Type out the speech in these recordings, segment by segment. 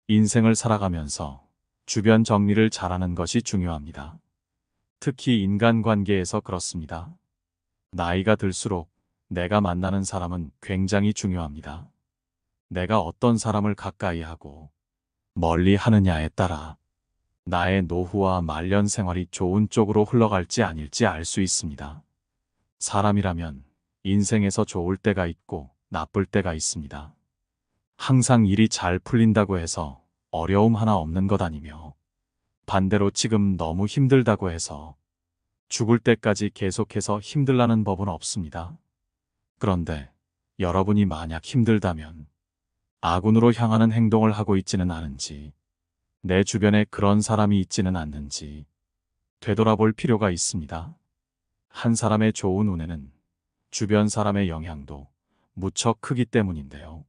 인생을 살아가면서 주변 정리를 잘하는 것이 중요합니다. 특히 인간관계에서 그렇습니다. 나이가 들수록 내가 만나는 사람은 굉장히 중요합니다. 내가 어떤 사람을 가까이 하고 멀리 하느냐에 따라 나의 노후와 말년 생활이 좋은 쪽으로 흘러갈지 아닐지 알 수 있습니다. 사람이라면 인생에서 좋을 때가 있고 나쁠 때가 있습니다. 항상 일이 잘 풀린다고 해서 어려움 하나 없는 것 아니며, 반대로 지금 너무 힘들다고 해서 죽을 때까지 계속해서 힘들라는 법은 없습니다. 그런데 여러분이 만약 힘들다면 아군으로 향하는 행동을 하고 있지는 않은지, 내 주변에 그런 사람이 있지는 않는지 되돌아볼 필요가 있습니다. 한 사람의 좋은 운에는 주변 사람의 영향도 무척 크기 때문인데요.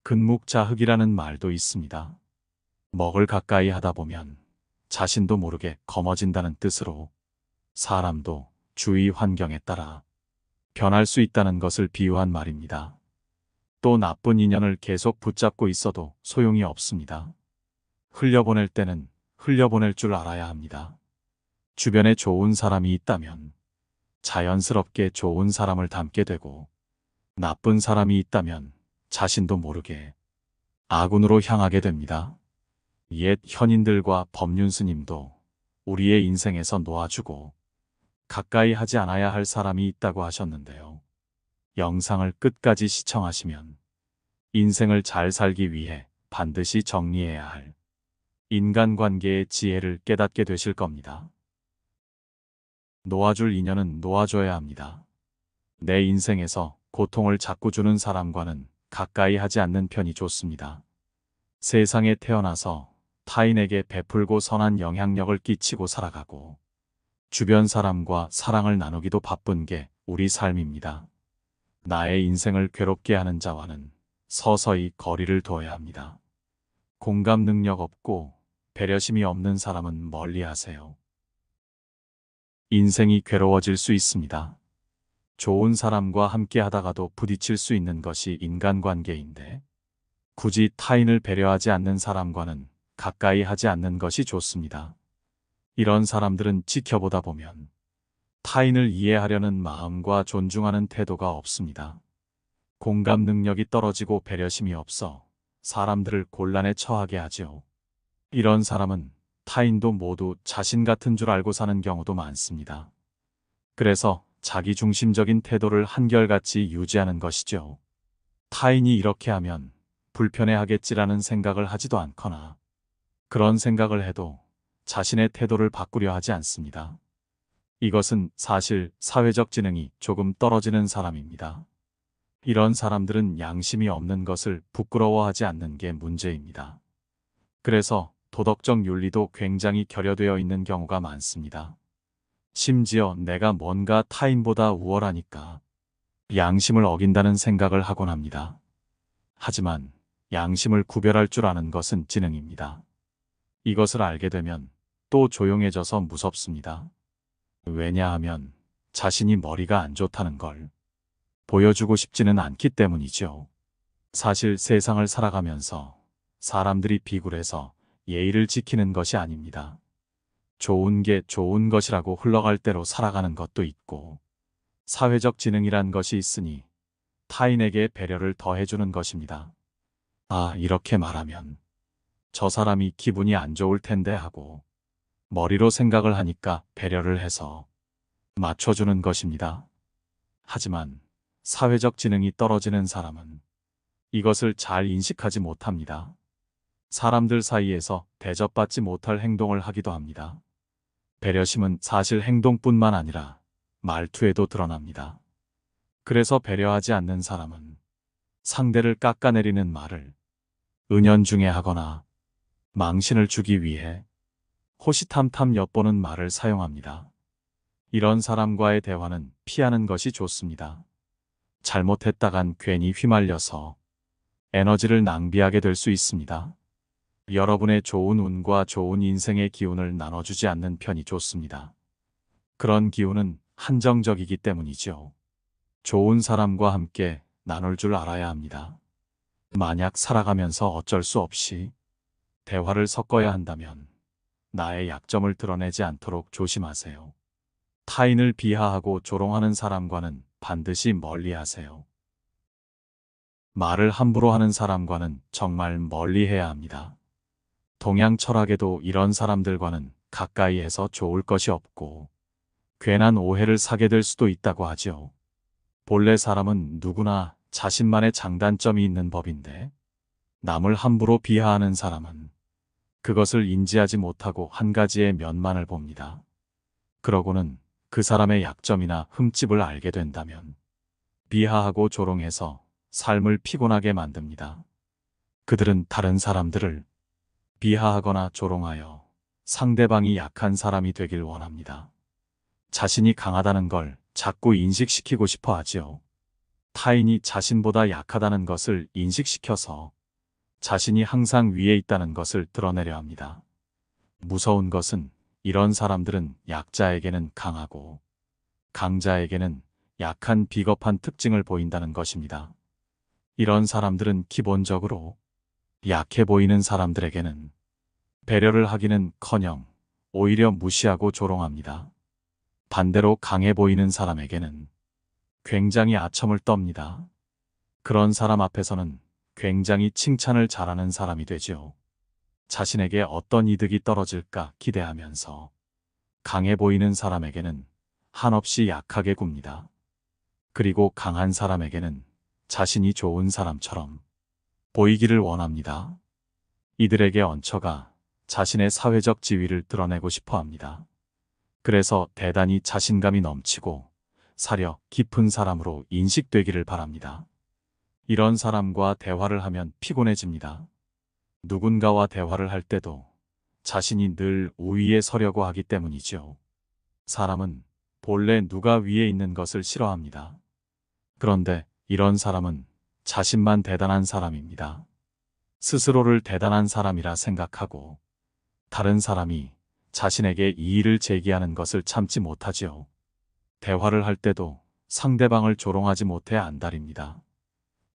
근묵자흑이라는 말도 있습니다. 먹을 가까이 하다 보면 자신도 모르게 검어진다는 뜻으로, 사람도 주위 환경에 따라 변할 수 있다는 것을 비유한 말입니다. 또 나쁜 인연을 계속 붙잡고 있어도 소용이 없습니다. 흘려보낼 때는 흘려보낼 줄 알아야 합니다. 주변에 좋은 사람이 있다면 자연스럽게 좋은 사람을 닮게 되고, 나쁜 사람이 있다면 자신도 모르게 아군으로 향하게 됩니다. 옛 현인들과 법륜스님도 우리의 인생에서 놓아주고 가까이 하지 않아야 할 사람이 있다고 하셨는데요. 영상을 끝까지 시청하시면 인생을 잘 살기 위해 반드시 정리해야 할 인간관계의 지혜를 깨닫게 되실 겁니다. 놓아줄 인연은 놓아줘야 합니다. 내 인생에서 고통을 자꾸 주는 사람과는 가까이 하지 않는 편이 좋습니다. 세상에 태어나서 타인에게 베풀고 선한 영향력을 끼치고 살아가고 주변 사람과 사랑을 나누기도 바쁜 게 우리 삶입니다. 나의 인생을 괴롭게 하는 자와는 서서히 거리를 둬야 합니다. 공감 능력 없고 배려심이 없는 사람은 멀리 하세요. 인생이 괴로워질 수 있습니다. 좋은 사람과 함께 하다가도 부딪힐 수 있는 것이 인간관계인데, 굳이 타인을 배려하지 않는 사람과는 가까이 하지 않는 것이 좋습니다. 이런 사람들은 지켜보다 보면 타인을 이해하려는 마음과 존중하는 태도가 없습니다. 공감 능력이 떨어지고 배려심이 없어 사람들을 곤란에 처하게 하죠. 이런 사람은 타인도 모두 자신 같은 줄 알고 사는 경우도 많습니다. 그래서 자기중심적인 태도를 한결같이 유지하는 것이죠. 타인이 이렇게 하면 불편해하겠지라는 생각을 하지도 않거나, 그런 생각을 해도 자신의 태도를 바꾸려 하지 않습니다. 이것은 사실 사회적 지능이 조금 떨어지는 사람입니다. 이런 사람들은 양심이 없는 것을 부끄러워하지 않는 게 문제입니다. 그래서 도덕적 윤리도 굉장히 결여되어 있는 경우가 많습니다. 심지어 내가 뭔가 타인보다 우월하니까 양심을 어긴다는 생각을 하곤 합니다. 하지만 양심을 구별할 줄 아는 것은 지능입니다. 이것을 알게 되면 또 조용해져서 무섭습니다. 왜냐하면 자신이 머리가 안 좋다는 걸 보여주고 싶지는 않기 때문이죠. 사실 세상을 살아가면서 사람들이 비굴해서 예의를 지키는 것이 아닙니다. 좋은 게 좋은 것이라고 흘러갈 대로 살아가는 것도 있고, 사회적 지능이란 것이 있으니 타인에게 배려를 더해주는 것입니다. 아, 이렇게 말하면 저 사람이 기분이 안 좋을 텐데 하고 머리로 생각을 하니까 배려를 해서 맞춰주는 것입니다. 하지만 사회적 지능이 떨어지는 사람은 이것을 잘 인식하지 못합니다. 사람들 사이에서 대접받지 못할 행동을 하기도 합니다. 배려심은 사실 행동뿐만 아니라 말투에도 드러납니다. 그래서 배려하지 않는 사람은 상대를 깎아내리는 말을 은연중에 하거나 망신을 주기 위해 호시탐탐 엿보는 말을 사용합니다. 이런 사람과의 대화는 피하는 것이 좋습니다. 잘못했다간 괜히 휘말려서 에너지를 낭비하게 될 수 있습니다. 여러분의 좋은 운과 좋은 인생의 기운을 나눠주지 않는 편이 좋습니다. 그런 기운은 한정적이기 때문이죠. 좋은 사람과 함께 나눌 줄 알아야 합니다. 만약 살아가면서 어쩔 수 없이 대화를 섞어야 한다면 나의 약점을 드러내지 않도록 조심하세요. 타인을 비하하고 조롱하는 사람과는 반드시 멀리하세요. 말을 함부로 하는 사람과는 정말 멀리해야 합니다. 동양 철학에도 이런 사람들과는 가까이해서 좋을 것이 없고 괜한 오해를 사게 될 수도 있다고 하죠. 본래 사람은 누구나 자신만의 장단점이 있는 법인데 남을 함부로 비하하는 사람은 그것을 인지하지 못하고 한 가지의 면만을 봅니다. 그러고는 그 사람의 약점이나 흠집을 알게 된다면 비하하고 조롱해서 삶을 피곤하게 만듭니다. 그들은 다른 사람들을 비하하거나 조롱하여 상대방이 약한 사람이 되길 원합니다. 자신이 강하다는 걸 자꾸 인식시키고 싶어 하지요. 타인이 자신보다 약하다는 것을 인식시켜서 자신이 항상 위에 있다는 것을 드러내려 합니다. 무서운 것은 이런 사람들은 약자에게는 강하고 강자에게는 약한 비겁한 특징을 보인다는 것입니다. 이런 사람들은 기본적으로 약해 보이는 사람들에게는 배려를 하기는커녕 오히려 무시하고 조롱합니다. 반대로 강해 보이는 사람에게는 굉장히 아첨을 떱니다. 그런 사람 앞에서는 굉장히 칭찬을 잘하는 사람이 되지요. 자신에게 어떤 이득이 떨어질까 기대하면서 강해 보이는 사람에게는 한없이 약하게 굽니다. 그리고 강한 사람에게는 자신이 좋은 사람처럼 보이기를 원합니다. 이들에게 얹혀가 자신의 사회적 지위를 드러내고 싶어 합니다. 그래서 대단히 자신감이 넘치고 사려 깊은 사람으로 인식되기를 바랍니다. 이런 사람과 대화를 하면 피곤해집니다. 누군가와 대화를 할 때도 자신이 늘 우위에 서려고 하기 때문이죠. 사람은 본래 누가 위에 있는 것을 싫어합니다. 그런데 이런 사람은 자신만 대단한 사람입니다. 스스로를 대단한 사람이라 생각하고 다른 사람이 자신에게 이의를 제기하는 것을 참지 못하지요. 대화를 할 때도 상대방을 조롱하지 못해 안달입니다.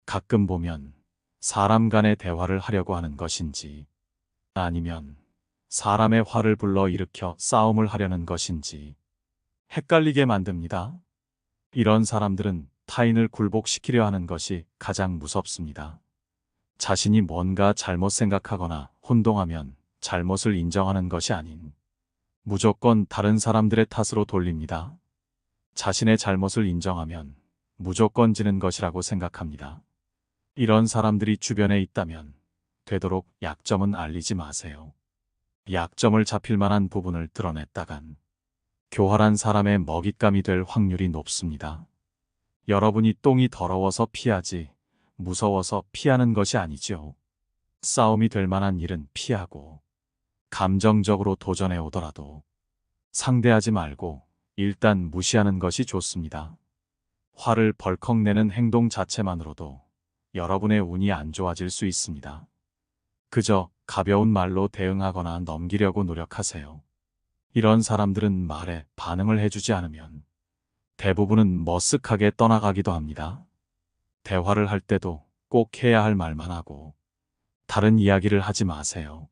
가끔 보면 사람 간의 대화를 하려고 하는 것인지 아니면 사람의 화를 불러 일으켜 싸움을 하려는 것인지 헷갈리게 만듭니다. 이런 사람들은 타인을 굴복시키려 하는 것이 가장 무섭습니다. 자신이 뭔가 잘못 생각하거나 혼동하면 잘못을 인정하는 것이 아닌 무조건 다른 사람들의 탓으로 돌립니다. 자신의 잘못을 인정하면 무조건 지는 것이라고 생각합니다. 이런 사람들이 주변에 있다면 되도록 약점은 알리지 마세요. 약점을 잡힐 만한 부분을 드러냈다간 교활한 사람의 먹잇감이 될 확률이 높습니다. 여러분이 똥이 더러워서 피하지 무서워서 피하는 것이 아니지요. 싸움이 될 만한 일은 피하고 감정적으로 도전해 오더라도 상대하지 말고 일단 무시하는 것이 좋습니다. 화를 벌컥 내는 행동 자체만으로도 여러분의 운이 안 좋아질 수 있습니다. 그저 가벼운 말로 대응하거나 넘기려고 노력하세요. 이런 사람들은 말에 반응을 해주지 않으면 대부분은 머쓱하게 떠나가기도 합니다. 대화를 할 때도 꼭 해야 할 말만 하고 다른 이야기를 하지 마세요.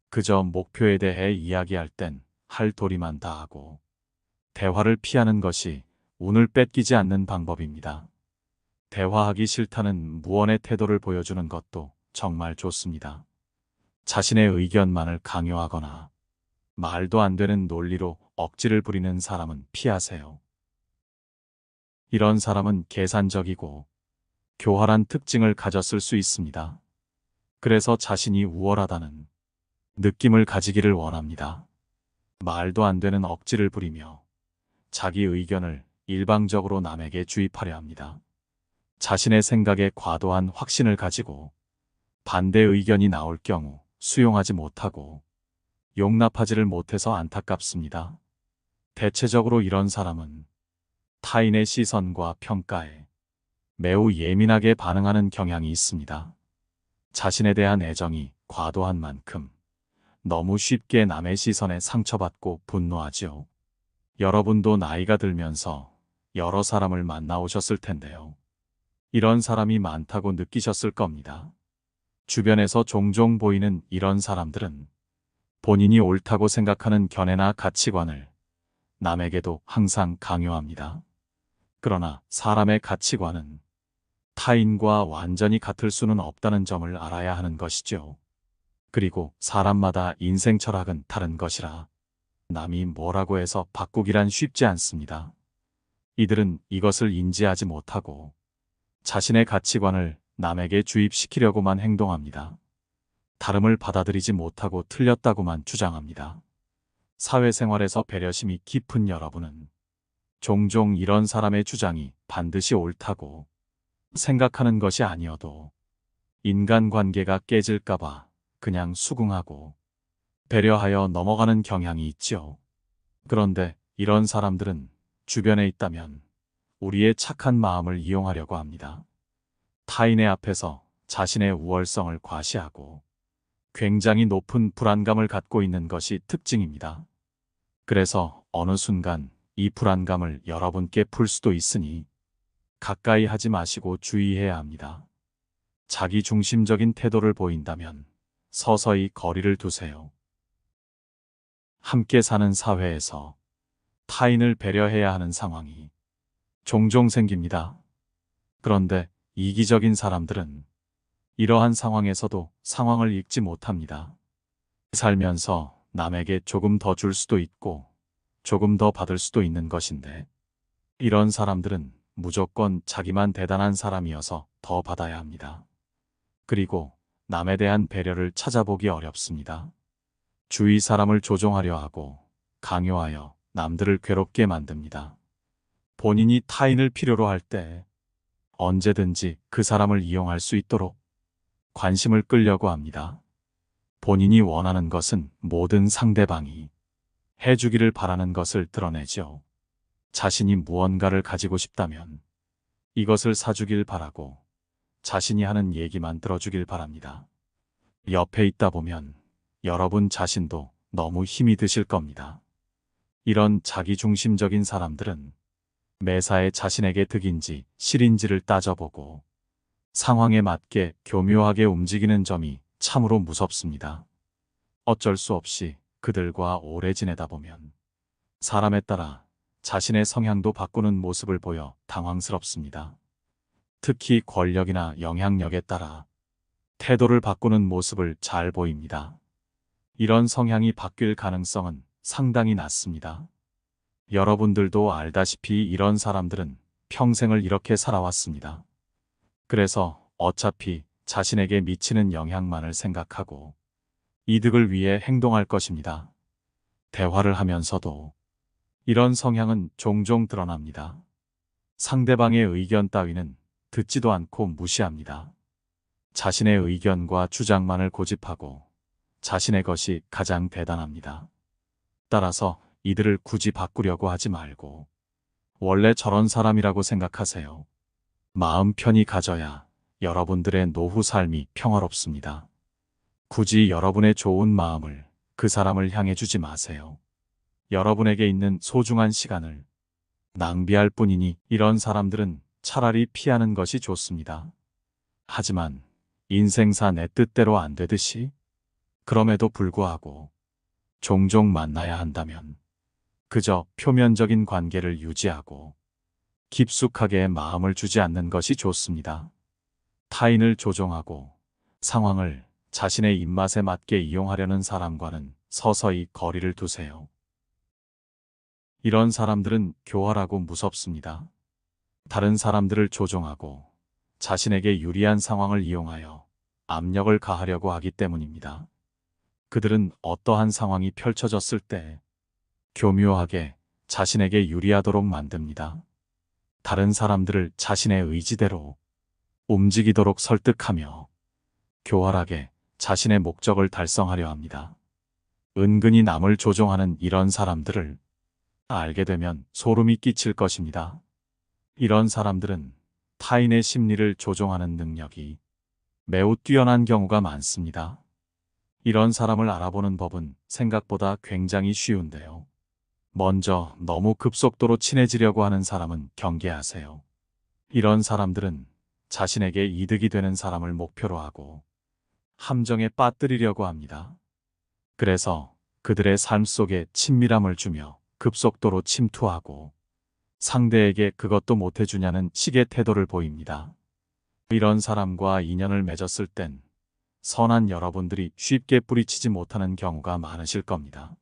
그저 목표에 대해 이야기할 땐 할 도리만 다 하고 대화를 피하는 것이 운을 뺏기지 않는 방법입니다. 대화하기 싫다는 무언의 태도를 보여주는 것도 정말 좋습니다. 자신의 의견만을 강요하거나 말도 안 되는 논리로 억지를 부리는 사람은 피하세요. 이런 사람은 계산적이고 교활한 특징을 가졌을 수 있습니다. 그래서 자신이 우월하다는 느낌을 가지기를 원합니다. 말도 안 되는 억지를 부리며 자기 의견을 일방적으로 남에게 주입하려 합니다. 자신의 생각에 과도한 확신을 가지고 반대 의견이 나올 경우 수용하지 못하고 용납하지를 못해서 안타깝습니다. 대체적으로 이런 사람은 타인의 시선과 평가에 매우 예민하게 반응하는 경향이 있습니다. 자신에 대한 애정이 과도한 만큼 너무 쉽게 남의 시선에 상처받고 분노하지요. 여러분도 나이가 들면서 여러 사람을 만나오셨을 텐데요. 이런 사람이 많다고 느끼셨을 겁니다. 주변에서 종종 보이는 이런 사람들은 본인이 옳다고 생각하는 견해나 가치관을 남에게도 항상 강요합니다. 그러나 사람의 가치관은 타인과 완전히 같을 수는 없다는 점을 알아야 하는 것이죠. 그리고 사람마다 인생 철학은 다른 것이라 남이 뭐라고 해서 바꾸기란 쉽지 않습니다. 이들은 이것을 인지하지 못하고 자신의 가치관을 남에게 주입시키려고만 행동합니다. 다름을 받아들이지 못하고 틀렸다고만 주장합니다. 사회생활에서 배려심이 깊은 여러분은 종종 이런 사람의 주장이 반드시 옳다고 생각하는 것이 아니어도 인간관계가 깨질까봐 그냥 수긍하고 배려하여 넘어가는 경향이 있지요. 그런데 이런 사람들은 주변에 있다면 우리의 착한 마음을 이용하려고 합니다. 타인의 앞에서 자신의 우월성을 과시하고 굉장히 높은 불안감을 갖고 있는 것이 특징입니다. 그래서 어느 순간 이 불안감을 여러분께 풀 수도 있으니 가까이 하지 마시고 주의해야 합니다. 자기 중심적인 태도를 보인다면 서서히 거리를 두세요. 함께 사는 사회에서 타인을 배려해야 하는 상황이 종종 생깁니다. 그런데 이기적인 사람들은 이러한 상황에서도 상황을 읽지 못합니다. 살면서 남에게 조금 더 줄 수도 있고 조금 더 받을 수도 있는 것인데 이런 사람들은 무조건 자기만 대단한 사람이어서 더 받아야 합니다. 그리고 남에 대한 배려를 찾아보기 어렵습니다. 주위 사람을 조종하려 하고 강요하여 남들을 괴롭게 만듭니다. 본인이 타인을 필요로 할 때 언제든지 그 사람을 이용할 수 있도록 관심을 끌려고 합니다. 본인이 원하는 것은 모든 상대방이 해주기를 바라는 것을 드러내죠. 자신이 무언가를 가지고 싶다면 이것을 사주길 바라고 자신이 하는 얘기만 들어주길 바랍니다. 옆에 있다 보면 여러분 자신도 너무 힘이 드실 겁니다. 이런 자기중심적인 사람들은 매사에 자신에게 득인지 실인지를 따져보고 상황에 맞게 교묘하게 움직이는 점이 참으로 무섭습니다. 어쩔 수 없이 그들과 오래 지내다 보면 사람에 따라 자신의 성향도 바꾸는 모습을 보여 당황스럽습니다. 특히 권력이나 영향력에 따라 태도를 바꾸는 모습을 잘 보입니다. 이런 성향이 바뀔 가능성은 상당히 낮습니다. 여러분들도 알다시피 이런 사람들은 평생을 이렇게 살아왔습니다. 그래서 어차피 자신에게 미치는 영향만을 생각하고 이득을 위해 행동할 것입니다. 대화를 하면서도 이런 성향은 종종 드러납니다. 상대방의 의견 따위는 듣지도 않고 무시합니다. 자신의 의견과 주장만을 고집하고 자신의 것이 가장 대단합니다. 따라서 이들을 굳이 바꾸려고 하지 말고 원래 저런 사람이라고 생각하세요. 마음 편히 가져야 여러분들의 노후 삶이 평화롭습니다. 굳이 여러분의 좋은 마음을 그 사람을 향해 주지 마세요. 여러분에게 있는 소중한 시간을 낭비할 뿐이니 이런 사람들은 차라리 피하는 것이 좋습니다. 하지만 인생사 내 뜻대로 안 되듯이 그럼에도 불구하고 종종 만나야 한다면 그저 표면적인 관계를 유지하고 깊숙하게 마음을 주지 않는 것이 좋습니다. 타인을 조종하고 상황을 자신의 입맛에 맞게 이용하려는 사람과는 서서히 거리를 두세요. 이런 사람들은 교활하고 무섭습니다. 다른 사람들을 조종하고 자신에게 유리한 상황을 이용하여 압력을 가하려고 하기 때문입니다. 그들은 어떠한 상황이 펼쳐졌을 때 교묘하게 자신에게 유리하도록 만듭니다. 다른 사람들을 자신의 의지대로 움직이도록 설득하며 교활하게 자신의 목적을 달성하려 합니다. 은근히 남을 조종하는 이런 사람들을 알게 되면 소름이 끼칠 것입니다. 이런 사람들은 타인의 심리를 조종하는 능력이 매우 뛰어난 경우가 많습니다. 이런 사람을 알아보는 법은 생각보다 굉장히 쉬운데요. 먼저 너무 급속도로 친해지려고 하는 사람은 경계하세요. 이런 사람들은 자신에게 이득이 되는 사람을 목표로 하고 함정에 빠뜨리려고 합니다. 그래서 그들의 삶 속에 친밀함을 주며 급속도로 침투하고 상대에게 그것도 못해주냐는 식의 태도를 보입니다. 이런 사람과 인연을 맺었을 땐 선한 여러분들이 쉽게 뿌리치지 못하는 경우가 많으실 겁니다.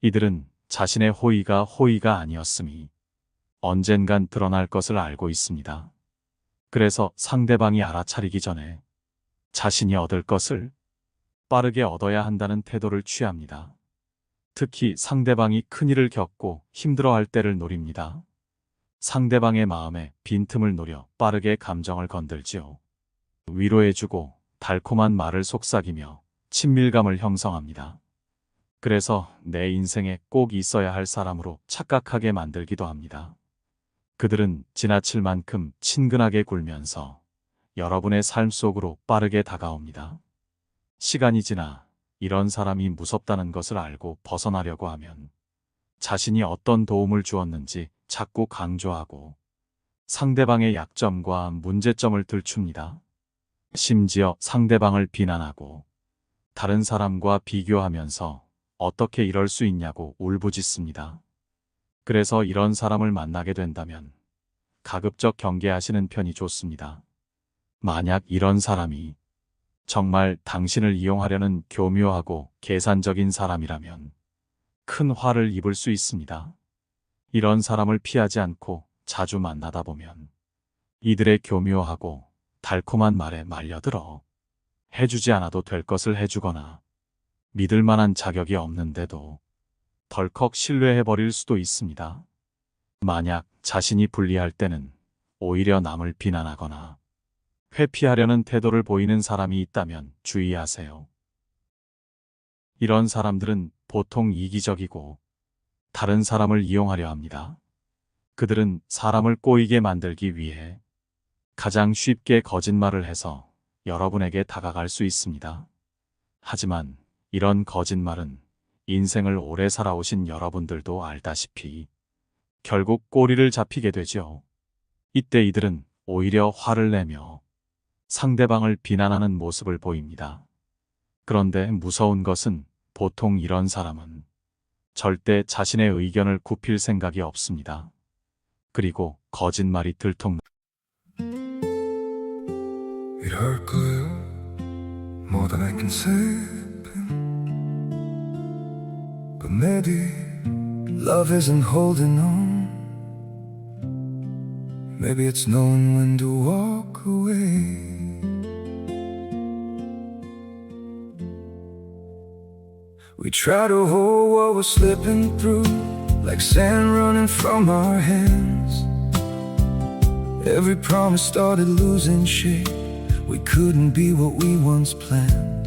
이들은 자신의 호의가 아니었음이 언젠간 드러날 것을 알고 있습니다. 그래서 상대방이 알아차리기 전에 자신이 얻을 것을 빠르게 얻어야 한다는 태도를 취합니다. 특히 상대방이 큰일을 겪고 힘들어할 때를 노립니다. 상대방의 마음에 빈틈을 노려 빠르게 감정을 건들지요. 위로해주고 달콤한 말을 속삭이며 친밀감을 형성합니다. 그래서 내 인생에 꼭 있어야 할 사람으로 착각하게 만들기도 합니다. 그들은 지나칠 만큼 친근하게 굴면서 여러분의 삶 속으로 빠르게 다가옵니다. 시간이 지나 이런 사람이 무섭다는 것을 알고 벗어나려고 하면 자신이 어떤 도움을 주었는지 자꾸 강조하고 상대방의 약점과 문제점을 들춥니다. 심지어 상대방을 비난하고 다른 사람과 비교하면서 어떻게 이럴 수 있냐고 울부짖습니다. 그래서 이런 사람을 만나게 된다면 가급적 경계하시는 편이 좋습니다. 만약 이런 사람이 정말 당신을 이용하려는 교묘하고 계산적인 사람이라면 큰 화를 입을 수 있습니다. 이런 사람을 피하지 않고 자주 만나다 보면 이들의 교묘하고 달콤한 말에 말려들어 해주지 않아도 될 것을 해주거나 믿을 만한 자격이 없는데도 덜컥 신뢰해버릴 수도 있습니다. 만약 자신이 불리할 때는 오히려 남을 비난하거나 회피하려는 태도를 보이는 사람이 있다면 주의하세요. 이런 사람들은 보통 이기적이고 다른 사람을 이용하려 합니다. 그들은 사람을 꼬이게 만들기 위해 가장 쉽게 거짓말을 해서 여러분에게 다가갈 수 있습니다. 하지만 이런 거짓말은 인생을 오래 살아오신 여러분들도 알다시피 결국 꼬리를 잡히게 되죠. 이때 이들은 오히려 화를 내며 상대방을 비난하는 모습을 보입니다. 그런데 무서운 것은 보통 이런 사람은 절대 자신의 의견을 굽힐 생각이 없습니다. 그리고 거짓말이 들통 이럴 거예요 more than I can say But maybe love isn't holding on Maybe it's knowing when to walk away We try to hold what we're slipping through Like sand running from our hands Every promise started losing shape We couldn't be what we once planned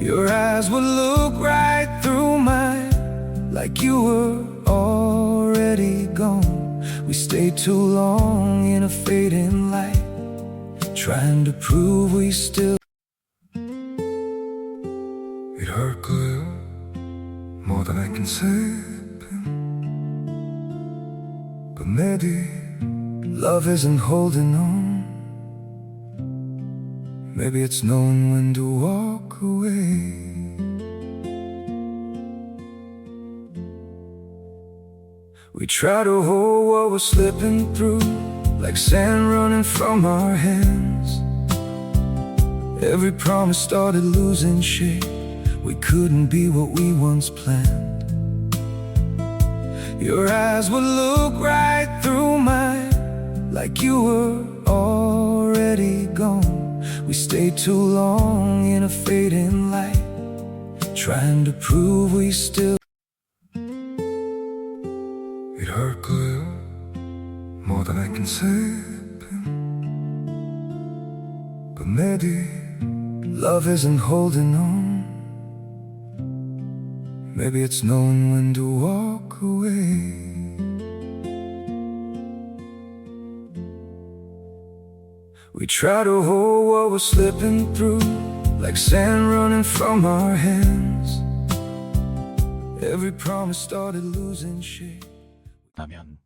Your eyes would look right through mine Like you were already gone We stayed too long in a fading light Trying to prove we still It hurt good More than I can say But maybe love isn't holding on Maybe it's knowing when to walk away We try to hold what we're slipping through Like sand running from our hands Every promise started losing shape We couldn't be what we once planned Your eyes would look right through mine Like you were already gone We stayed too long in a fading light Trying to prove we still It hurt good More than I can say But maybe love isn't holding on Maybe it's knowing when to walk away We try to hold what we're slipping through Like sand running from our hands Every promise started losing shape 나면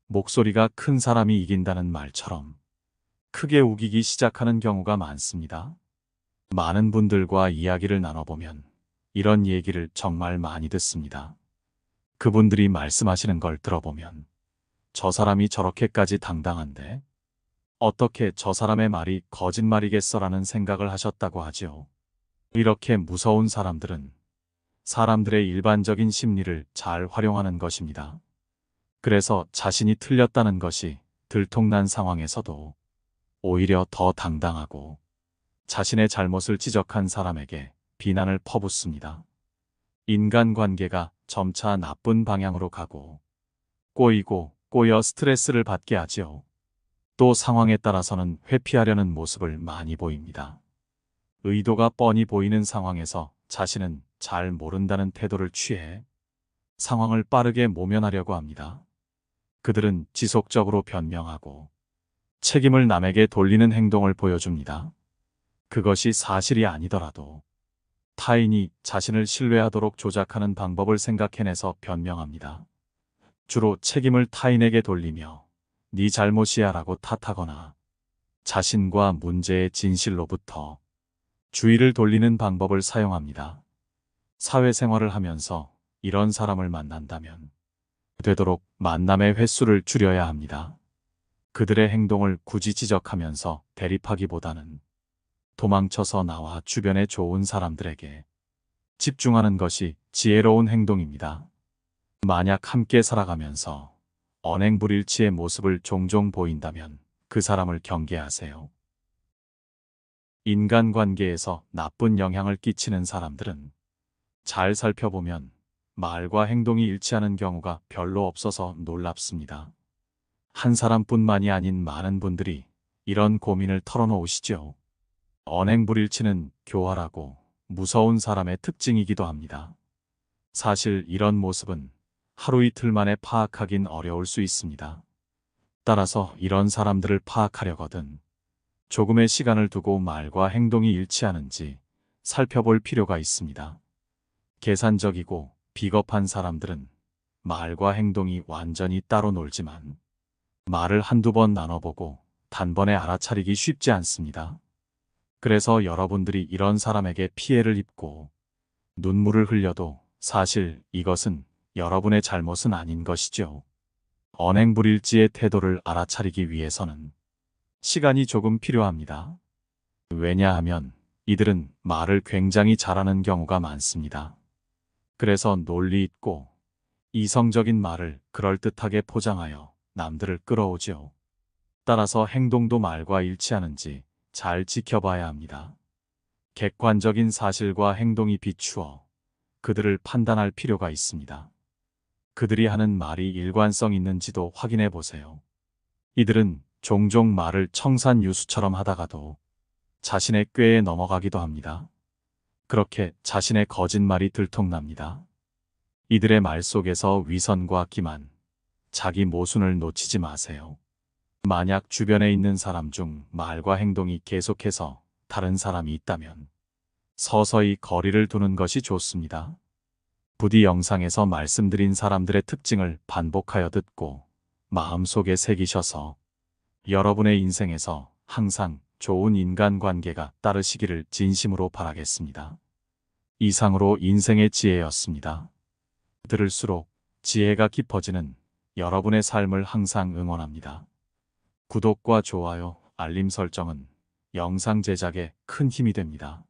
목소리가 큰 사람이 이긴다는 말처럼 크게 우기기 시작하는 경우가 많습니다. 많은 분들과 이야기를 나눠보면 이런 얘기를 정말 많이 듣습니다. 그분들이 말씀하시는 걸 들어보면 저 사람이 저렇게까지 당당한데 어떻게 저 사람의 말이 거짓말이겠어라는 생각을 하셨다고 하지요. 이렇게 무서운 사람들은 사람들의 일반적인 심리를 잘 활용하는 것입니다. 그래서 자신이 틀렸다는 것이 들통난 상황에서도 오히려 더 당당하고 자신의 잘못을 지적한 사람에게 비난을 퍼붓습니다. 인간관계가 점차 나쁜 방향으로 가고 꼬여 스트레스를 받게 하지요. 또 상황에 따라서는 회피하려는 모습을 많이 보입니다. 의도가 뻔히 보이는 상황에서 자신은 잘 모른다는 태도를 취해 상황을 빠르게 모면하려고 합니다. 그들은 지속적으로 변명하고 책임을 남에게 돌리는 행동을 보여줍니다. 그것이 사실이 아니더라도 타인이 자신을 신뢰하도록 조작하는 방법을 생각해내서 변명합니다. 주로 책임을 타인에게 돌리며 네 잘못이야 라고 탓하거나 자신과 문제의 진실로부터 주의를 돌리는 방법을 사용합니다. 사회생활을 하면서 이런 사람을 만난다면 되도록 만남의 횟수를 줄여야 합니다. 그들의 행동을 굳이 지적하면서 대립하기보다는 도망쳐서 나와 주변의 좋은 사람들에게 집중하는 것이 지혜로운 행동입니다. 만약 함께 살아가면서 언행불일치의 모습을 종종 보인다면 그 사람을 경계하세요. 인간관계에서 나쁜 영향을 끼치는 사람들은 잘 살펴보면 말과 행동이 일치하는 경우가 별로 없어서 놀랍습니다. 한 사람뿐만이 아닌 많은 분들이 이런 고민을 털어놓으시죠. 언행불일치는 교활하고 무서운 사람의 특징이기도 합니다. 사실 이런 모습은 하루 이틀 만에 파악하긴 어려울 수 있습니다. 따라서 이런 사람들을 파악하려거든 조금의 시간을 두고 말과 행동이 일치하는지 살펴볼 필요가 있습니다. 계산적이고 비겁한 사람들은 말과 행동이 완전히 따로 놀지만 말을 한두 번 나눠보고 단번에 알아차리기 쉽지 않습니다. 그래서 여러분들이 이런 사람에게 피해를 입고 눈물을 흘려도 사실 이것은 여러분의 잘못은 아닌 것이죠. 언행불일지의 태도를 알아차리기 위해서는 시간이 조금 필요합니다. 왜냐하면 이들은 말을 굉장히 잘하는 경우가 많습니다. 그래서 논리 있고 이성적인 말을 그럴듯하게 포장하여 남들을 끌어오죠. 따라서 행동도 말과 일치하는지 잘 지켜봐야 합니다. 객관적인 사실과 행동이 비추어 그들을 판단할 필요가 있습니다. 그들이 하는 말이 일관성 있는지도 확인해 보세요. 이들은 종종 말을 청산유수처럼 하다가도 자신의 꾀에 넘어가기도 합니다. 그렇게 자신의 거짓말이 들통납니다. 이들의 말 속에서 위선과 기만, 자기 모순을 놓치지 마세요. 만약 주변에 있는 사람 중 말과 행동이 계속해서 다른 사람이 있다면 서서히 거리를 두는 것이 좋습니다. 부디 영상에서 말씀드린 사람들의 특징을 반복하여 듣고 마음속에 새기셔서 여러분의 인생에서 항상 좋은 인간관계가 따르시기를 진심으로 바라겠습니다. 이상으로 인생의 지혜였습니다. 들을수록 지혜가 깊어지는 여러분의 삶을 항상 응원합니다. 구독과 좋아요, 알림 설정은 영상 제작에 큰 힘이 됩니다.